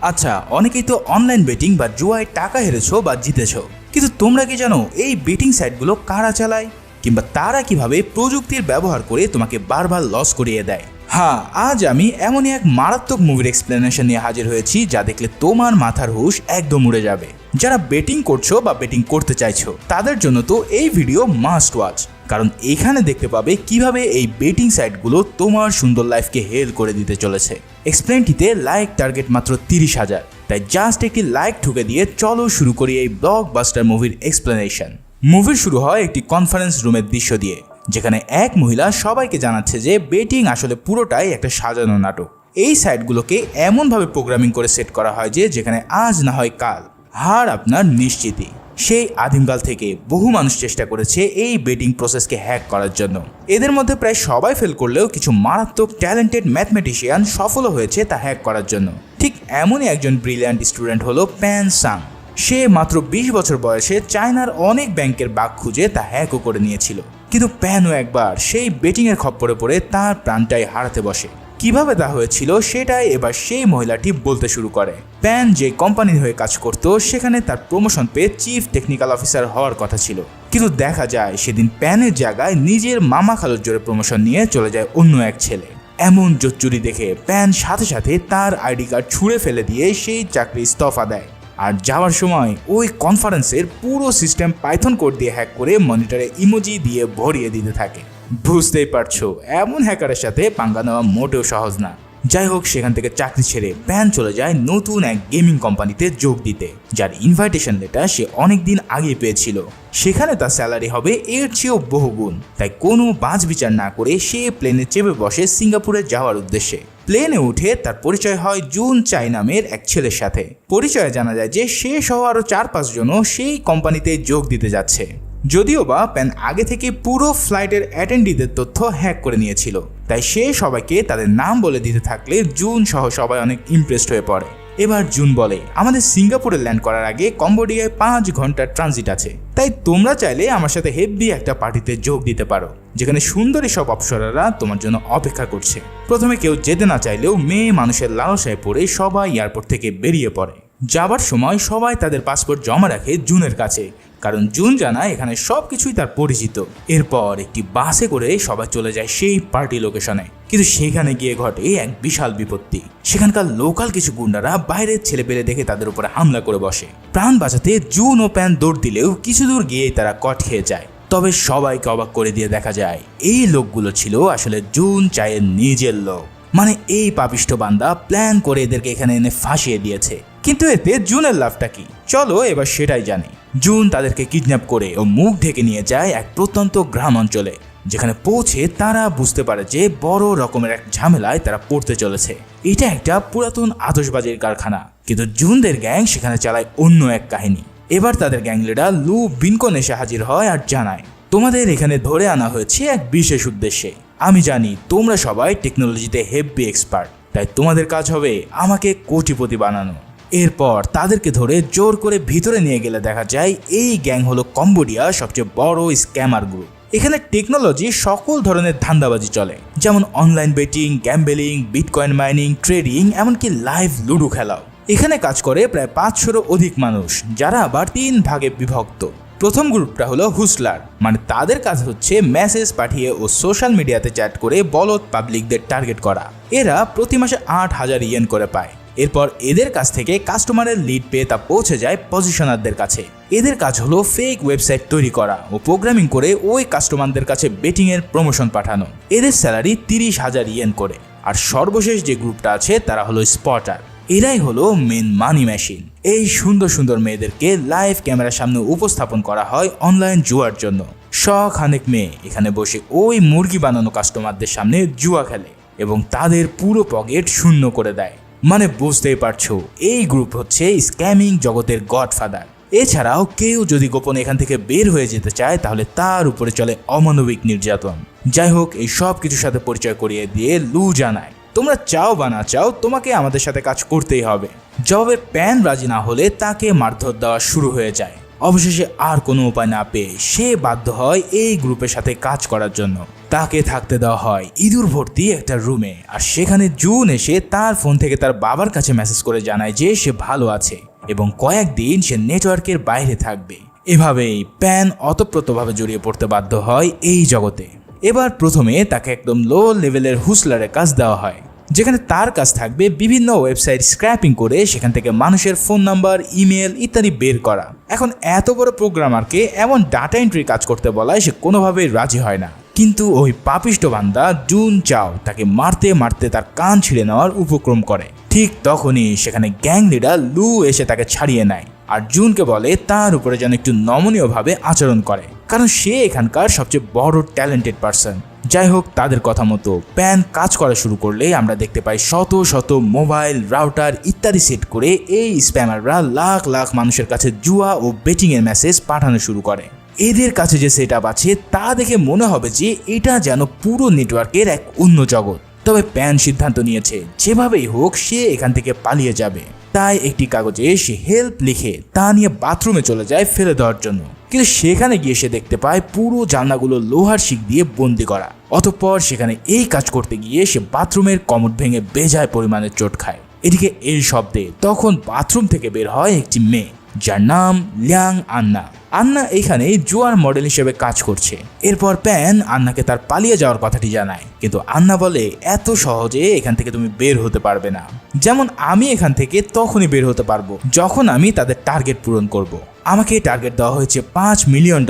আচ্ছা, অনেকেই তো অনলাইন বেটিং বা জুয়ায় টাকা হেরেছো বা জিতেছো, কিন্তু তোমরা কি জানো এই বেটিং সাইটগুলো কারা চালায়, কিংবা তারা কিভাবে প্রযুক্তির ব্যবহার করে তোমাকে বারবার লস করিয়ে দেয়? হ্যাঁ, আজ আমি এমনই এক মারাত্মক মুভির এক্সপ্লেনেশন নিয়ে হাজির হয়েছি যা দেখলে তোমার মাথার হুঁশ একদম উড়ে যাবে। যারা বেটিং করছো বা বেটিং করতে চাইছো তাদের জন্য তো এই ভিডিও মাস্ট ওয়াচ, কারণ এখানে দেখতে পাবে কিভাবে এই বেটিং সাইটগুলো তোমার সুন্দর লাইফকে হেল করে দিতে চলেছে। এক্সপ্লেনটিতে লাইক টার্গেট মাত্র 30,000, তাই জাস্ট একটি লাইক ঠুকে দিয়ে চলো শুরু করি এই ব্লকবাস্টার মুভির এক্সপ্লেনেশন। মুভির শুরু হয় একটি কনফারেন্স রুমের দৃশ্য দিয়ে, যেখানে এক মহিলা সবাইকে জানাচ্ছে যে বেটিং আসলে পুরোটাই একটা সাজানো নাটক। এই সাইটগুলোকে এমনভাবে প্রোগ্রামিং করে সেট করা হয় যে যেখানে আজ না হয় কাল হার আপনার নিশ্চিতই। সেই আদিমকাল থেকে বহু মানুষ চেষ্টা করেছে এই বেটিং প্রসেসকে হ্যাক করার জন্য। এদের মধ্যে প্রায় সবাই ফেল করলেও কিছু মারাত্মক ট্যালেন্টেড ম্যাথমেটিশিয়ান সফলও হয়েছে তা হ্যাক করার জন্য। ঠিক এমনই একজন ব্রিলিয়ান্ট স্টুডেন্ট হলো প্যান সাং। সে মাত্র 20 বছর বয়সে চায়নার অনেক ব্যাংকের বাগ খুঁজে তা হ্যাকও করে নিয়েছিল, কিন্তু প্যানও একবার সেই বেটিংয়ের খপ্পরে পড়ে তার প্রাণটাই হারাতে বসে। কিভাবে তা হয়েছিল সেটাই এবার সেই মহিলাটি বলতে শুরু করে। প্যান যে কোম্পানির হয়ে কাজ করত সেখানে তার প্রমোশন পেয়ে চিফ টেকনিক্যাল অফিসার হওয়ার কথা ছিল, কিন্তু দেখা যায় সেদিন প্যানের জায়গায় নিজের মামা খালুর জোরে প্রমোশন নিয়ে চলে যায় অন্য এক ছেলে। এমন জোচ্চুরি দেখে প্যান সাথে সাথে তার আইডি কার্ড ছুঁড়ে ফেলে দিয়ে সেই চাকরি ইস্তফা দেয়। আর যাওয়ার সময় ওই কনফারেন্সের পুরো সিস্টেম পাইথন কোড দিয়ে হ্যাক করে মনিটরে ইমোজি দিয়ে ভরিয়ে দিতে থাকে। বুঝতেই পারছো এমন হ্যাকারের সাথে পাঙ্গা নেওয়া মোটেও সহজ না। যাই হোক, সেখান থেকে চাকরি ছেড়ে প্যান চলে যায় নতুন এক গেমিং কোম্পানিতে যোগ দিতে, যার ইনভাইটেশন লেটার সে অনেকদিন আগে পেয়েছিল। সেখানে তার স্যালারি হবে এর চেয়েও বহুগুণ। তাই কোনো বাজ বিচার না করে সে প্লেনে চেপে বসে সিঙ্গাপুরে যাওয়ার উদ্দেশ্যে। প্লেনে উঠে তার পরিচয় হয় জুন চাই নামের এক ছেলের সাথে। পরিচয়ে জানা যায় যে সে সহ আরো 4-5 জনও সেই কোম্পানিতে যোগ দিতে যাচ্ছে। যদিও বা প্যান আগে থেকে পুরো ফ্লাইটের অ্যাটেন্ডিদের তথ্য হ্যাক করে নিয়েছিল, তাই সে সবাইকে তাদের নাম বলে দিতে থাকলে জুন সহ সবাই অনেক ইমপ্রেসড হয়ে পড়ে। এবার জুন বলে, আমাদের সিঙ্গাপুরে ল্যান্ড করার আগে কম্বোডিয়ায় 5 ঘন্টার ট্রানজিট আছে, তাই তোমরা চাইলে আমার সাথে হেভি একটা পার্টিতে যোগ দিতে পারো, যেখানে সুন্দরী সব অপসরারা তোমার জন্য অপেক্ষা করছে। প্রথমে কেউ যেতে না চাইলেও মেয়ে মানুষের লালসায় পড়ে সবাই এয়ারপোর্ট থেকে বেরিয়ে পড়ে। যাবার সময় সবাই তাদের পাসপোর্ট জমা রাখে জুনের কাছে, কারণ জুন জানায় এখানে সবকিছুই তার পরিচিত। এরপর একটি বাসে করে সবাই চলে যায় সেই পার্টি লোকেশনে, কিন্তু সেখানে গিয়ে ঘটে এক বিশাল বিপত্তি। সেখানকার লোকাল কিছু গুন্ডারা বাইরের ছেলে পেলে দেখে তাদের উপরে হামলা করে বসে। প্রাণ বাঁচাতে জুন ও প্যান দৌড় দিলেও কিছু দূর গিয়েই তারা কট খেয়ে যায়। তবে সবাইকে অবাক করে দিয়ে দেখা যায় এই লোকগুলো ছিল আসলে জুন চায়ের নিজের লোক। মানে এই পাপিষ্ঠ বান্দা প্ল্যান করে এদেরকে এখানে এনে ফাঁসিয়ে দিয়েছে। কিন্তু এতে জুনের লাভটা কি, চলো এবার সেটাই জানি। জুন তাদেরকে কিডন্যাপ করে ও মুখ ঢেকে নিয়ে যায় এক প্রত্যন্ত গ্রাম অঞ্চলে, যেখানে পৌঁছে তারা বুঝতে পারে যে বড় রকমের এক ঝামেলায় তারা পড়তে চলেছে। এটা একটা পুরাতন আতশবাজির কারখানা, কিন্তু জুনদের গ্যাং সেখানে চালায় অন্য এক কাহিনী। এবার তাদের গ্যাং লিডার লু বিনকন এসে হাজির হয় আর জানায়, তোমাদের এখানে ধরে আনা হয়েছে এক বিশেষ উদ্দেশ্যে। আমি জানি তোমরা সবাই টেকনোলজিতে হেভি এক্সপার্ট, তাই তোমাদের কাজ হবে আমাকে কোটিপতি বানানো। এরপর তাদেরকে ধরে জোর করে ভিতরে নিয়ে গেলে দেখা যায় এই গ্যাং হলো কম্বোডিয়ার সবচেয়ে বড় স্ক্যামার গ্রুপ। এখানে টেকনোলজি সকল ধরনের ধান্দাবাজি চলে, যেমন online betting, gambling, bitcoin mining, trading, এমনকি লাইভ লুডো খেলাও। এখানে কাজ করে প্রায় 500-এরও অধিক মানুষ, যারা আবার 3 ভাগে বিভক্ত। প্রথম গ্রুপটা হলো হুসলার, মানে তাদের কাজ হচ্ছে মেসেজ পাঠিয়ে ও সোশ্যাল মিডিয়াতে চ্যাট করে বলদ পাবলিকদের টার্গেট করা। এরা প্রতি মাসে 8,000 ইয়েন করে পায়। এরপর এদের কাছ থেকে কাস্টমারের লিড পেয়ে তা পৌঁছে যায় পজিশনারদের কাছে। এদের কাজ হলো ফেক ওয়েবসাইট তৈরি করা ও প্রোগ্রামিং করে ওই কাস্টমারদের কাছে বেটিংয়ের প্রমোশন পাঠানো। এদের স্যালারি 30,000 ইয়েন করে। আর সর্বশেষ যে গ্রুপটা আছে তারা হলো স্পটার। এরাই হলো মেন মানি মেশিন। এই সুন্দর সুন্দর মেয়েদেরকে লাইভ ক্যামেরার সামনে উপস্থাপন করা হয় অনলাইন জুয়ার জন্য। শখানেক মেয়ে এখানে বসে ওই মুরগি বানানো কাস্টমারদের সামনে জুয়া খেলে এবং তাদের পুরো পকেট শূন্য করে দেয়। মানে বুঝতেই পারছো, এই গ্রুপ হচ্ছে স্ক্যামিং জগতের গডফাদার। এছাড়াও কেউ যদি গোপনে এখান থেকে বের হয়ে যেতে চায় তাহলে তার উপরে চলে অমানবিক নির্যাতন। যাই হোক, এই সব কিছুর সাথে পরিচয় করিয়ে দিয়ে লু জানায়, তোমরা চাও বা না চাও তোমাকে আমাদের সাথে কাজ করতেই হবে। জবাবে প্যান রাজি না হলে তাকে মারধর দেওয়া শুরু হয়ে যায়। অবশেষে আর কোনো উপায় না পেয়ে সে বাধ্য হয় এই গ্রুপের সাথে কাজ করার জন্য। তাকে থাকতে দেওয়া হয় ইঁদুর ভর্তি একটা রুমে। আর সেখানে জুন এসে তার ফোন থেকে তার বাবার কাছে মেসেজ করে জানায় যে সে ভালো আছে এবং কয়েকদিন সে নেটওয়ার্কের বাইরে থাকবে। এভাবেই প্যান অতপ্রতভাবে জড়িয়ে পড়তে বাধ্য হয় এই জগতে। এবার প্রথমে তাকে একদম লো লেভেলের হুসলারের কাজ দেওয়া হয়, যেখানে তার কাজ থাকবে বিভিন্ন ওয়েবসাইট স্ক্র্যাপিং করে সেখান থেকে মানুষের ফোন নাম্বার, ইমেল ইত্যাদি বের করা। এখন এত বড় প্রোগ্রামারকে এমন ডাটা এন্ট্রি কাজ করতে বলায় সে কোনোভাবেই রাজি হয় না। কিন্তু ওই পাপিষ্ট বান্দা জুন চাও তাকে মারতে মারতে তার কান ছিঁড়ে নেওয়ার উপক্রম করে। ঠিক তখনই সেখানে গ্যাং লিডার লু এসে তাকে ছাড়িয়ে নেয় আর জুনকে বলে তার উপরে যেন একটু নমনীয়ভাবে আচরণ করে, কারণ সে এখানকার সবচেয়ে বড় ট্যালেন্টেড পার্সন। যাই হোক, তাদের কথা মতো প্যান কাজ করা শুরু করলে আমরা দেখতে পাই শত শত মোবাইল, রাউটার ইত্যাদি সেট করে এই স্প্যামাররা লাখ লাখ মানুষের কাছে জুয়া ও বেটিং এর মেসেজ পাঠানো শুরু করে। এদের কাছে যে সেট আপ আছে তা দেখে মনে হবে যে এটা যেন পুরো নেটওয়ার্কের এক অন্য জগৎ। তবে প্যান সিদ্ধান্ত নিয়েছে যেভাবেই হোক সে এখান থেকে পালিয়ে যাবে। তাই একটি কাগজে সে হেল্প লিখে তা নিয়ে বাথরুমে চলে যায় ফেলে দেওয়ার জন্য। কিন্তু সেখানে গিয়ে সে দেখতে পায় পুরো জানলাগুলো লোহার শিক দিয়ে বন্দি করা। অতঃপর সেখানে এই কাজ করতে গিয়ে সে বাথরুমের কমোড ভেঙে বেজায় পরিমাণে চোট খায়। এদিকে এই শব্দে তখন বাথরুম থেকে বের হয় একটি মেয়ে, যার নাম ল্যাং আন্না। আন্না এখানে জুয়ার মডেল হিসেবে কাজ করছে। এরপর প্যান আন্নাকে তার পালিয়ে যাওয়ার কথাটি জানায়, কিন্তু আন্না বলে এত সহজে এখান থেকে তুমি বের হতে পারবে না। যেমন আমি এখান থেকে তখনই বের হতে পারবো যখন আমি তাদের টার্গেট পূরণ করব। আমাকে টার্গেট দেওয়া হয়েছে $5 মিলিয়ন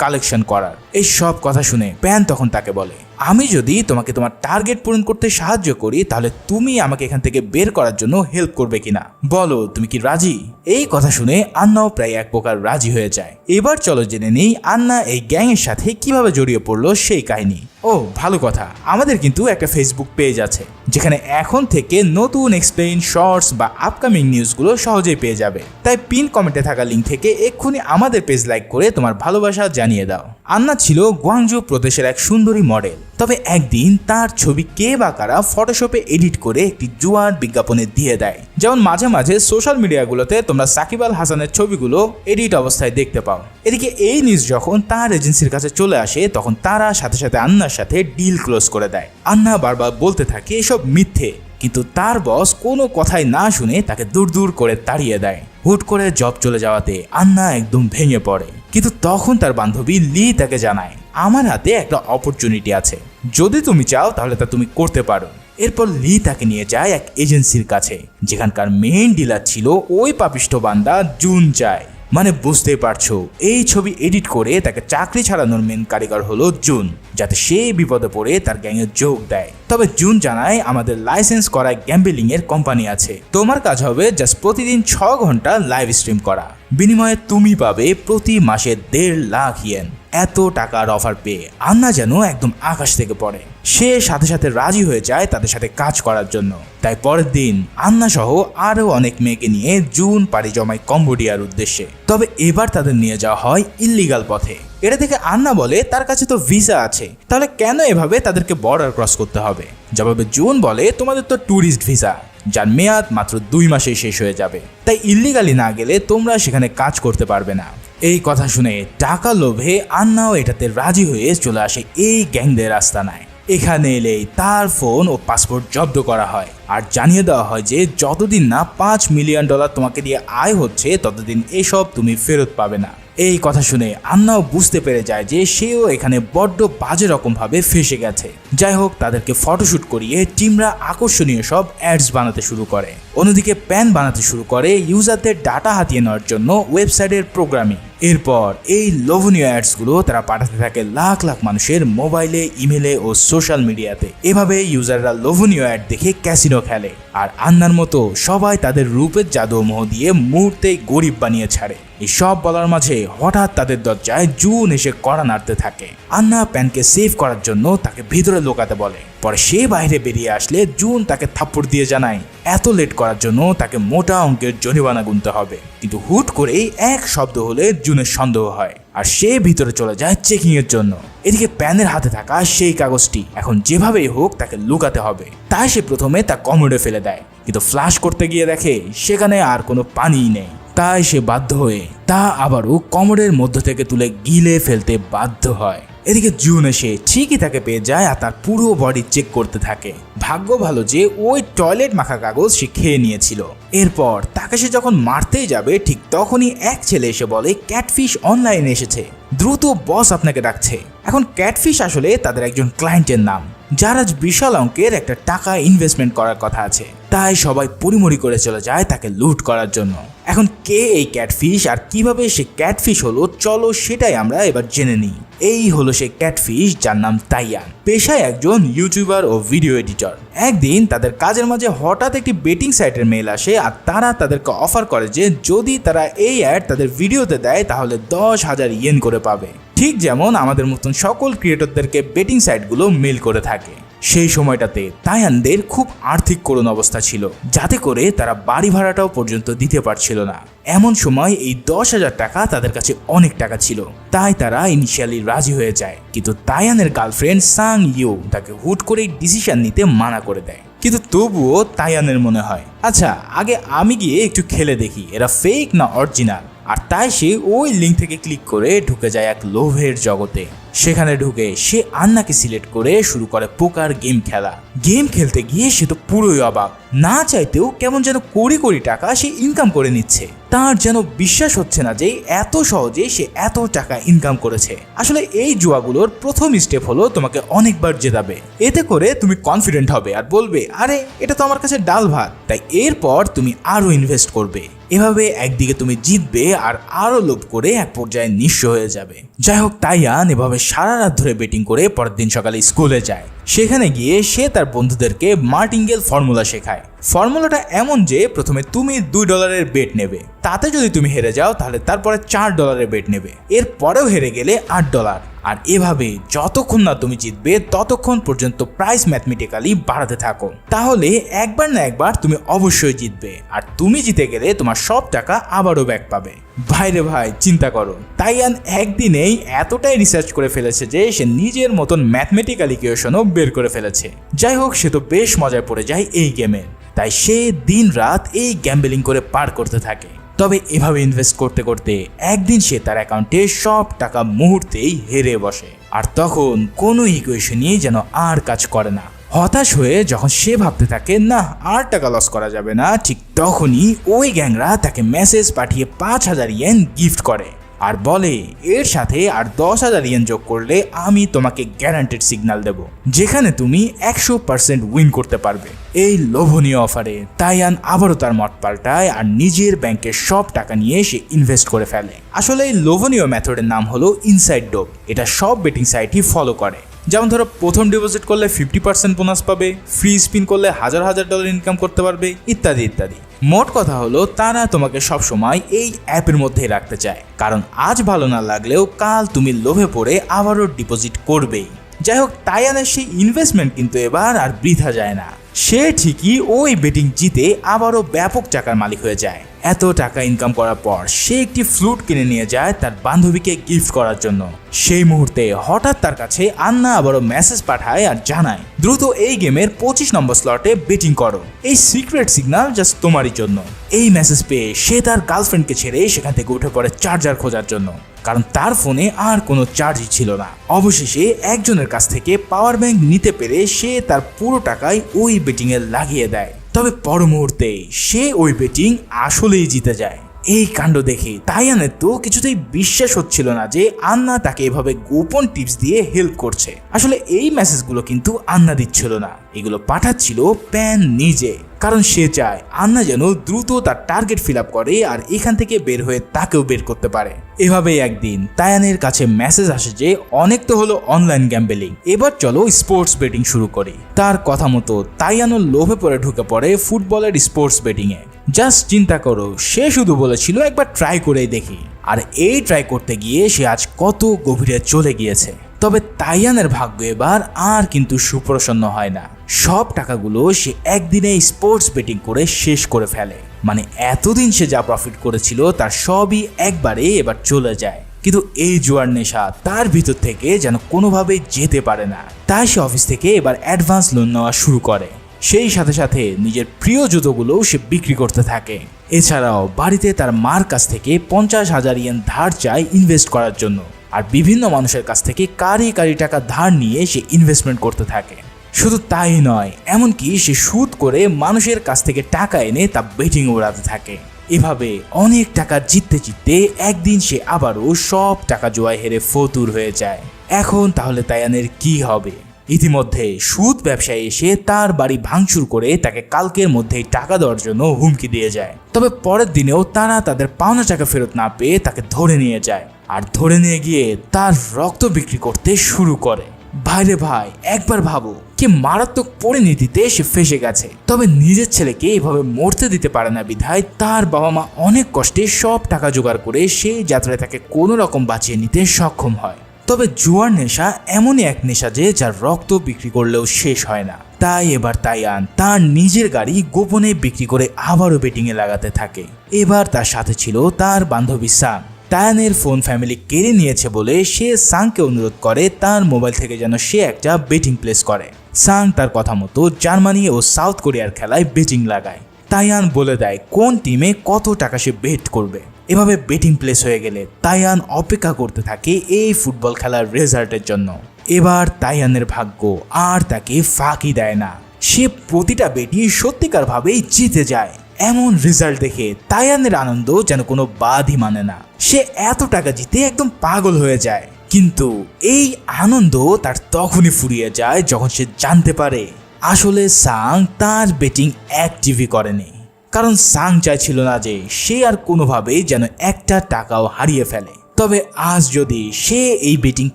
কালেকশন করার। এই সব কথা শুনে প্যান তখন তাকে বলে, আমি যদি তোমাকে তোমার টার্গেট পূরণ করতে সাহায্য করি তাহলে তুমি আমাকে এখান থেকে বের করার জন্য হেল্প করবে কিনা, বলো তুমি কি রাজি? এই কথা শুনে আন্নাও প্রায় এক প্রকার রাজি হয়ে যায়। এবার চলো জেনে নেই আন্না এই গ্যাংয়ের সাথে কিভাবে জড়িয়ে পড়লো সেই কাহিনী। ও ভালো কথা, আমাদের কিন্তু একটা ফেসবুক পেজ আছে যেখানে এখন থেকে নতুন এক্সপ্লেইন, শর্টস বা আপকামিং নিউজগুলো সহজেই পেয়ে যাবে। তাই পিন কমেন্টে থাকা লিঙ্ক থেকে এক্ষুনি আমাদের পেজ লাইক করে তোমার ভালোবাসা জানিয়ে দাও। আন্না ছিল গোয়াংজু প্রদেশের এক সুন্দরী মডেল। তবে একদিন তার ছবি কে বা কারা ফটোশপে এডিট করে একটি জুয়ার বিজ্ঞাপনে দিয়ে দেয়। যেমন মাঝে মাঝে সোশ্যাল মিডিয়াগুলোতে তোমরা সাকিব আল হাসানের ছবিগুলো এডিট অবস্থায় দেখতে পাও। এদিকে এই নিউজ যখন তার এজেন্সির কাছে চলে আসে তখন তারা সাথে সাথে আন্নার সাথে ডিল ক্লোজ করে দেয়। আন্না বারবার বলতে থাকে এসব মিথ্যে, কিন্তু তার বস কোনো কথাই না শুনে তাকে দূর দূর করে তাড়িয়ে দেয়। হুট করে জব চলে যাওয়াতে আন্না একদম ভেঙে পড়ে। কিন্তু তখন তার বান্ধবী লি তাকে জানায়, আমার হাতে একটা অপরচুনিটি আছে, যদি তুমি চাও তাহলে তা তুমি করতে পারো। এরপর লি তাকে নিয়ে যায় এক এজেন্সির কাছে, যেখানকার মেইন ডিলার ছিল ওই পাপিষ্ঠ বান্দা জুন চায়। মানে বুঝতেই পারছো, এই ছবি এডিট করে তাকে চাকরি ছাড়ানোর মেন কারিগর হলো জুন, যাতে সে বিপদে পড়ে তার গ্যাংয়ে যোগ দেয়। তবে জুন জানায়, আমাদের লাইসেন্স করা গ্যাম্বলিং এর কোম্পানি আছে, তোমার কাজ হবে জাস্ট প্রতিদিন 6 ঘন্টা লাইভ স্ট্রিম করা, বিনিময়ে তুমি পাবে প্রতি মাসে 1.5 লাখ ইয়েন। এত টাকার অফার পেয়ে আন্না যেন একদম আকাশ থেকে পড়ে। সে সাথে সাথে রাজি হয়ে যায় তাদের সাথে কাজ করার জন্য। তাই পরের দিন আন্না সহ আরো অনেক মেয়েকে নিয়ে জুন পাড়ি জমায় কম্বোডিয়ার উদ্দেশ্যে। তবে এবার তাদের নিয়ে যাওয়া হয় ইল্লিগাল পথে। এটা থেকে আন্না বলে তার কাছে তো ভিসা আছে, তাহলে কেন এভাবে তাদেরকে বর্ডার ক্রস করতে হবে? জবাবে জুন বলে, তোমাদের তো ট্যুরিস্ট ভিসা, যার মেয়াদ মাত্র 2 মাসেই শেষ হয়ে যাবে, তাই ইল্লিগালি না গেলে তোমরা সেখানে কাজ করতে পারবে না। এই কথা শুনে টাকা লোভে আন্নাও এটাতে রাজি হয়ে চলে আসে এই গ্যাংদের আস্তানায়। এখানে এলেই তার ফোন ও পাসপোর্ট জব্দ করা হয় আর জানিয়ে দেওয়া হয় যে যতদিন না $5 মিলিয়ন তোমাকে দিয়ে আয় হচ্ছে ততদিন এসব তুমি ফেরত পাবে না। এই কথা শুনে আন্নাও বুঝতে পেরে যায় যে সেও এখানে বড্ড বাজে রকম ভাবে ফেসে গেছে। যাই হোক, তাদেরকে ফটোশুট করিয়ে টিমরা আকর্ষণীয় সব অ্যাডস বানাতে শুরু করে। অন্যদিকে প্যান বানাতে শুরু করে ইউজারদের ডাটা হাতিয়ে নেওয়ার জন্য ওয়েবসাইটের প্রোগ্রামিং। এরপর এই লোভনীয় অ্যাডসগুলো তারা পাঠাতে থাকে লাখ লাখ মানুষের মোবাইলে, ইমেলে ও সোশ্যাল মিডিয়াতে। এভাবে ইউজাররা লোভনীয় অ্যাড দেখে ক্যাসিনো খেলে আর আন্নার মতো সবাই তাদের রূপের জাদু মোহ দিয়ে মুহূর্তেই গরিব বানিয়ে ছাড়ে। এই সব বলার মাঝে হঠাৎ তাদের দরজায় জুন এসে কড়া নাড়তে থাকে। আন্না প্যানকে সেভ করার জন্য তাকে ভিতরে লুকাতে বলে। পরে সে বাইরে বেরিয়ে আসলে জুন তাকে থাপ্পড় দিয়ে জানায় এত লেট করার জন্য তাকে মোটা অঙ্কের জরিমানা গুনতে হবে। কিন্তু হুট করেই এক শব্দ হলে জুনের সন্দেহ হয় আর সে ভিতরে চলে যায় চেকিং এর জন্য। এদিকে প্যানের হাতে থাকা সেই কাগজটি এখন যেভাবেই হোক তাকে লুকাতে হবে। তাই সে প্রথমে তা কমোডে ফেলে দেয়, কিন্তু ফ্লাশ করতে গিয়ে দেখে সেখানে আর কোনো পানিই নেই। তাই সে বাধ্য হয়ে তা আবারও কমোডের মধ্য থেকে তুলে গিলে ফেলতে বাধ্য হয়। এদিকে জুন এসে ঠিকই তাকে পেয়ে যায় আর তার পুরো বডি চেক করতে থাকে। ভাগ্য ভালো যে ওই টয়লেট মাখা কাগজ সে খেয়ে নিয়েছিল। এরপর তাকে সে যখন মারতেই যাবে ঠিক তখনই এক ছেলে এসে বলে ক্যাটফিশ অনলাইনে এসেছে, দ্রুত বস আপনাকে ডাকছে। এখন ক্যাটফিশ আসলে তাদের একজন ক্লায়েন্টের নাম, যার আজ বিশাল অঙ্কের একটা টাকা ইনভেস্টমেন্ট করার কথা আছে। তাই সবাই পরিমরি করে চলে যায় তাকে লুট করার জন্য। এখন কে এই ক্যাটফিশ আর কিভাবে সে ক্যাটফিশ হলো, চলো সেটাই আমরা এবার জেনে নিই। এই হলো সে ক্যাটফিশ, যার নাম তাইয়ান, পেশায় একজন ইউটিউবার ও ভিডিও এডিটর। একদিন তাদের কাজের মাঝে হঠাৎ একটি বেটিং সাইটের মেল আসে আর তারা তাদেরকে অফার করে যে যদি তারা এই অ্যাড তাদের ভিডিওতে দেয় তাহলে 10,000 ইয়েন করে পাবে, ঠিক যেমন আমাদের মতন সকল ক্রিয়েটরদেরকে বেটিং সাইটগুলো মেল করে থাকে। সেই সময়টাতে তাইয়ানদের খুব আর্থিক করুণ অবস্থা ছিল, যাতে করে তারা বাড়ি ভাড়াটাও পর্যন্ত দিতে পারছিল না। এমন সময় এই 10,000 টাকা তাদের কাছে অনেক টাকা ছিল, তাই তারা ইনিশিয়ালি রাজি হয়ে যায়। কিন্তু তাইয়ানের গার্লফ্রেন্ড সাং ইউ তাকে হুট করে ডিসিশন নিতে মানা করে দেয়। কিন্তু তবুও তাইয়ানের মনে হয় আচ্ছা আগে আমি গিয়ে একটু খেলে দেখি এরা ফেক না অরিজিনাল। আর তাই সে ওই লিঙ্ক থেকে ক্লিক করে ঢুকে যায় এক লোভের জগতে। সেখানে ঢুকে সে আন্নাকে সিলেক্ট করে শুরু করে পোকার গেম খেলা। গেম খেলতে গিয়ে সে তো পুরোই অবাক, না চাইতেও কেমন যেন কোটি কোটি টাকা সে ইনকাম করে নিচ্ছে। তার যেন বিশ্বাস হচ্ছে না যে এত সহজে সে এত টাকা ইনকাম করেছে। আসলে এই জুয়াগুলোর প্রথম স্টেপ হলো তোমাকে অনেকবার জেতাবে, এতে করে তুমি কনফিডেন্ট হবে আর বলবে আরে এটা তো আমার কাছে ডাল ভাত। তাই এরপর তুমি আরো ইনভেস্ট করবে। এভাবে একদিকে তুমি জিতবে আর আরো লোভ করে এক পর্যায়ে নিঃস্ব হয়ে যাবে। যাই হোক, তাইয়ান এভাবে সারা রাত ধরে বেটিং করে পরের দিন সকালে স্কুলে যায়। সেখানে গিয়ে সে তার বন্ধুদেরকে মার্টিঙ্গেল ফর্মুলা শেখায়। ফর্মুলাটা এমন যে প্রথমে তুমি $2 বেট নেবে, তাতে যদি তুমি হেরে যাও তাহলে তারপরে $4 বেট নেবে, এর পরেও হেরে গেলে $8। আর এভাবে যতক্ষণ না তুমি জিতবে ততক্ষণ পর্যন্ত প্রাইস ম্যাথমেটিক্যালি বাড়াতে থাকো, তাহলে একবার না একবার তুমি অবশ্যই জিতবে। আর তুমি জিতে গেলে তোমার সব টাকা আবারও ব্যাক পাবে। ভাইরে ভাই, চিন্তা করো, তাইয়ান একদিনেই এতটাই রিসার্চ করে ফেলেছে যে সে নিজের মতন ম্যাথমেটিক্যাল ইকুয়েশনও বের করে ফেলেছে। যাই হোক, সে তো বেশ মজায় পড়ে যায় এই গেমে। তাই সে দিন রাত এই গ্যাম্বলিং করে পার করতে থাকে। তবে এভাবে ইনভেস্ট করতে করতে একদিন সে তার অ্যাকাউন্টে সব টাকা মুহূর্তেই হেরে বসে। আর তখন কোনো ইকুয়েশনই যেন আর কাজ করে না। হতাশ হয়ে যখন সে ভাবতে থাকে না আর টাকা লস করা যাবে না, ঠিক তখনই ওই গ্যাংরা তাকে মেসেজ পাঠিয়ে 5,000 ইয়েন গিফট করে আর বলে এর সাথে আর 10,000 ইয়েন যোগ করলে আমি তোমাকে গ্যারান্টেড সিগন্যাল দেব, যেখানে তুমি 100% উইন করতে পারবে। এই লোভনীয় অফারে তাইয়ান আবারও তার মত পাল্টায় আর নিজের ব্যাংকের সব টাকা নিয়ে সে ইনভেস্ট করে ফেলে। আসলে এই লোভনীয় মেথডের নাম হলো ইনসাইড ডোপ। এটা সব বেটিং সাইটই ফলো করে। যেমন ধরো, প্রথম ডিপোজিট করলে 50% বোনাস পাবে, ফ্রি স্পিন করলে $1,000 ইনকাম করতে পারবে, ইত্যাদি ইত্যাদি। মোট কথা হলো তারা তোমাকে সবসময় এই অ্যাপের মধ্যেই রাখতে চায়, কারণ আজ ভালো না লাগলেও কাল তুমি লোভে পড়ে আবারও ডিপোজিট করবেই। যাই হোক, তাইয়ানের সেই ইনভেস্টমেন্ট কিন্তু এবার আর বৃথা যায় না। সে ঠিকই ওই বেটিং জিতে আবারও ব্যাপক টাকার মালিক হয়ে যায়। এত টাকা ইনকাম করার পর সে একটি ফ্লুট কিনে নিয়ে যায় তার বান্ধবীকে গিফট করার জন্য। সেই মুহূর্তে হঠাৎ তার কাছে আন্না আবারও মেসেজ পাঠায় আর জানায় দ্রুত এই গেমের 25 নম্বর স্লটে বেটিং করো, এই সিক্রেট সিগন্যাল জাস্ট তোমারই জন্য। এই মেসেজ পেয়ে সে তার গার্লফ্রেন্ডকে ছেড়ে সেখান থেকে উঠে পড়ে চার্জার খোঁজার জন্য, কারণ তার ফোনে আর কোনো চার্জই ছিল না। অবশেষে একজনের কাছ থেকে পাওয়ার ব্যাংক নিতে পেরে সে তার পুরো টাকায় ওই বেটিংয়ে লাগিয়ে দেয়। তবে পর মুহূর্তে সে ওই বেটিং আসলেই জিতে যায়। এই কাণ্ড দেখে তাইয়ানের তো কিছুতেই বিশ্বাস হচ্ছিল না যে আন্না তাকে এভাবে গোপন টিপস দিয়ে হেল্প করছে। আসলে এই মেসেজগুলো কিন্তু আন্না দিচ্ছিল না, এগুলো পাঠাচ্ছিল প্যান নিজে, কারণ সে চায় আন্না যেন দ্রুত তার টার্গেট ফিল আপ করে আর এখান থেকে বের হয়ে তাকেও বের করতে পারে। এভাবেই একদিন তাইয়ানের কাছে মেসেজ আসে যে অনেক তো হলো অনলাইন গ্যাম্বলিং, এবার চলো স্পোর্টস বেটিং শুরু করি। তার কথা মতো তাইয়ানও লোভে পড়ে ঢুকে পড়ে ফুটবলের স্পোর্টস বেটিং এ। জাস্ট চিন্তা করো, সে শুধু বলেছিল একবার ট্রাই করেই দেখি, আর এই ট্রাই করতে গিয়ে সে আজ কত গভীরে চলে গিয়েছে। তবে তাইয়ানের ভাগ্য এবার আর কিন্তু সুপ্রসন্ন হয় না। সব টাকাগুলো সে একদিনে স্পোর্টস বেটিং করে শেষ করে ফেলে। মানে এতদিন সে যা প্রফিট করেছিল তার সবই একবারে এবার চলে যায়। কিন্তু এই জুয়ার নেশা তার ভিতর থেকে যেন কোনোভাবে যেতে পারে না। তাই সে অফিস থেকে এবার অ্যাডভান্স লোন নেওয়া শুরু করে। সেই সাথে সাথে নিজের প্রিয় জুতোগুলোও সে বিক্রি করতে থাকে। এছাড়াও বাড়িতে তার মার কাছ থেকে 50,000 ইয়েন ধার চায় ইনভেস্ট করার জন্য। আর বিভিন্ন মানুষের কাছ থেকে কারি কারি টাকা ধার নিয়ে সে ইনভেস্টমেন্ট করতে থাকে। শুধু তাই নয়, এমনকি সে সুদ করে মানুষের কাছ থেকে টাকা এনে তা বেটিং উড়াতে থাকে। এভাবে অনেক টাকা জিততে জিততে একদিন সে আবারও সব টাকা জুয়ায় হেরে ফতুর হয়ে যায়। এখন তাহলে তাইয়ানের কি হবে? ইতিমধ্যে সুদ ব্যবসায়ী এসে তার বাড়ি ভাঙচুর করে তাকে কালকের মধ্যেই টাকা দেওয়ার জন্য হুমকি দিয়ে যায়। তবে পরের দিনেও তারা তাদের পাওনা টাকা ফেরত না পেয়ে তাকে ধরে নিয়ে যায়, আর ধরে নিয়ে গিয়ে তার রক্ত বিক্রি করতে শুরু করে। ভাইরে ভাই, একবার ভাবো কি মারাত্মক পরিণতিতে সে ফেসে গেছে। তবে নিজের ছেলেকে এভাবে মরতে দিতে পারে না বিধায় তার বাবা মা অনেক কষ্টে সব টাকা জোগাড় করে সেই যাত্রায় তাকে কোনো রকম বাঁচিয়ে নিতে সক্ষম হয়। তবে জুয়ার নেশা এমনই এক নেশা যে যার রক্ত বিক্রি করলেও শেষ হয় না। তাই এবার তাইয়ান তার নিজের গাড়ি গোপনে বিক্রি করে আবারও বেটিংয়ে লাগাতে থাকে। এবার তার সাথে ছিল তার বান্ধবী সাং। তায়ানের ফোন ফ্যামিলি কেড়ে নিয়েছে বলে সে সাংকে অনুরোধ করে তার মোবাইল থেকে যেন সে একটা বেটিং প্লেস করে। সাং তার কথা মতো জার্মানি ও সাউথ কোরিয়ার খেলায় বেটিং লাগায়। তাইয়ান বলে দেয় কোন টিমে কত টাকা সে বেট করবে। এভাবে বেটিং প্লেস হয়ে গেলে তাইয়ান অপেক্ষা করতে থাকে এই ফুটবল খেলার রেজাল্টের জন্য। এবার তাইয়ানের ভাগ্য আর তাকে ফাঁকি দেয় না, সে প্রতিটা বেটি সত্যিকার ভাবেই জিতে যায়। এমন রেজাল্ট দেখে তাইয়ানের আনন্দ যেন কোনো বাদই মানে না। সে এত টাকা জিতে একদম পাগল হয়ে যায়। কিন্তু এই আনন্দ তার তখনই ফুরিয়ে যায় যখন সে জানতে পারে আসলে সাং তার বেটিং অ্যাক্টিভই করেনি। কারণ সাং চাইছিল না যে সে আর কোনোভাবেই যেন একটা টাকাও হারিয়ে ফেলে। তবে আজ যদি সে এই বেটিং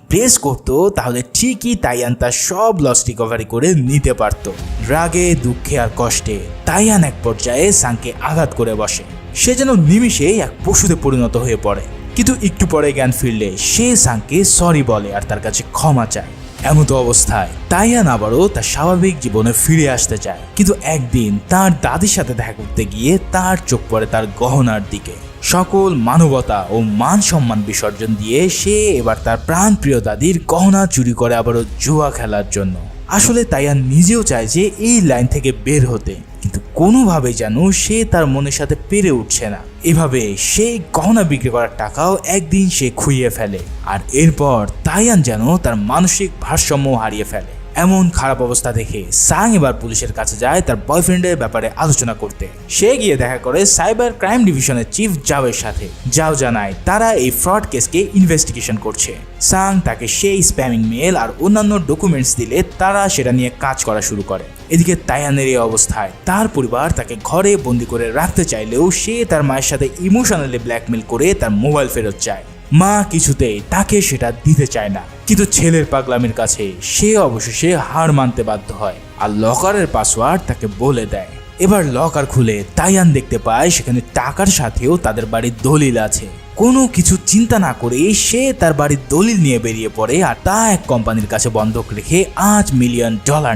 প্লেস করতো তাহলে ঠিকই তাইয়ান তার সব লস রিকভারি করে নিতে পারত। রাগে, দুঃখে আর কষ্টে তাইয়ান এক পর্যায়ে সাংকে আঘাত করে বসে। সে যেন নিমিষেই এক পশুতে পরিণত হয়ে পড়ে। কিন্তু একটু পরে জ্ঞান ফিরলে সে সাংকে সরি বলে আর তার কাছে ক্ষমা চায়। এমতো অবস্থায় তাইয়ান আবারও তার স্বাভাবিক জীবনে ফিরে আসতে চায়। কিন্তু একদিন তার দাদির সাথে দেখা করতে গিয়ে তার চোখ পড়ে তার গহনার দিকে। সকল মানবতা ও মান সম্মান বিসর্জন দিয়ে সে এবার তার প্রাণপ্রিয় দাদির গহনা চুরি করে আবারও জুয়া খেলার জন্য। আসলে তাইয়ান নিজেও চায় যে এই লাইন থেকে বের হতে, কিন্তু কোনোভাবে যেন সে তার মনের সাথে পেরে উঠছে না। এভাবে সেই গহনা বিক্রি করার টাকাও একদিন সে খুইয়ে ফেলে। আর এরপর তাইয়ান যেন তার মানসিক ভারসাম্য হারিয়ে ফেলে। এমন খারাপ অবস্থা দেখে সাং এবার পুলিশের কাছে যায় তার বয়ফ্রেন্ডের ব্যাপারে আলোচনা করতে। সে গিয়ে দেখা করে সাইবার ক্রাইম ডিভিশনের চিফ জাওয়ের সাথে। জাও জানায় তারা এই ফ্রড কেসকে ইনভেস্টিগেশন করছে। সাং তাকে সেই স্প্যামিং মেল আর অন্যান্য ডকুমেন্টস দিলে তারা সেটা নিয়ে কাজ করা শুরু করে। এদিকে তাইয়ানের এই অবস্থায় তার পরিবার তাকে ঘরে বন্দি করে রাখতে চাইলেও সে তার মায়ের সাথে ইমোশনালি ব্ল্যাকমেল করে তার মোবাইল ফেরত চায়। মা কিছুতেই তাকে সেটা দিতে চায় না, কিন্তু ছেলের পাগলামির কাছে সে অবশেষে হার মানতে বাধ্য হয় আর লকারের পাসওয়ার্ড তাকে বলে দেয়। এবার লকার খুলে তাইয়ান দেখতে পায় সেখানে টাকার সাথেও তাদের বাড়ির দলিল আছে। কোনো কিছু চিন্তা না করে সে তার বাড়ির দলিল নিয়ে বেরিয়ে পড়ে আর তা এক কোম্পানির কাছে বন্ধক রেখে $8 মিলিয়ন